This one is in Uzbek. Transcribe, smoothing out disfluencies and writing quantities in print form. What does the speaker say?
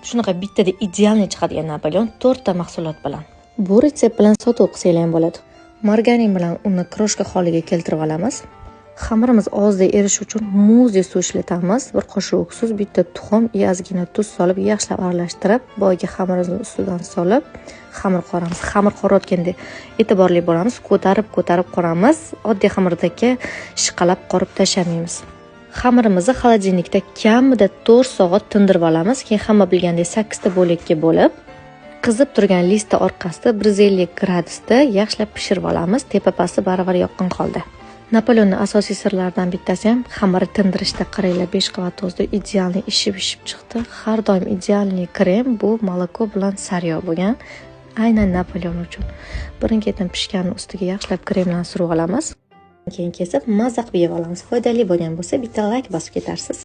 Shunaqa bittada idealniy chiqadigan Napoleon 4 ta mahsulot bilan. Bu retsept bilan sotuv qilsanglar ham bo'ladi. Margarin bilan unni kroshka holiga keltirib olamiz. Xamirimiz ozda erish uchun muzdek suv ishlatamiz. Bir qoshiq uksus, bitta tuxum, ozgina tuz solib, yaxshilab aralashtirib, boyagi xamirimizni ustidan solib, xamir qoramiz. Xamir qorayotganda e'tiborli bo'lamiz, ko'tarib qoramiz. Oddiy xamirdagi ishqalab qorib tashlamaymiz. Xamirimizni xolodilnikda kamida 4 soat tindirib olamiz. Keyin hamma bilgandek 8 ta bo'lakka bo'lib, qizib turgan listda orqasida 150 gradusda yaxshilab pishirib olamiz. Tepa-pasti baravar yoqqan holda. Napoleonning asosiy sirlaridan bittasi ham xamirni tindirishda. Qaranglar, 5 qavat tozda idealniy ishib chiqdi. Har doim idealniy krem bu moloko bilan sariyog' bo'lgan. Aynan Napoleon uchun. Birin-ketin pishgan ustiga yaxshilab kremdan surib olamiz. Keyin kesib mazza qilib yeb olamiz. Foydali bo'lgan bo'lsa, bitta like bosib ketarsiz.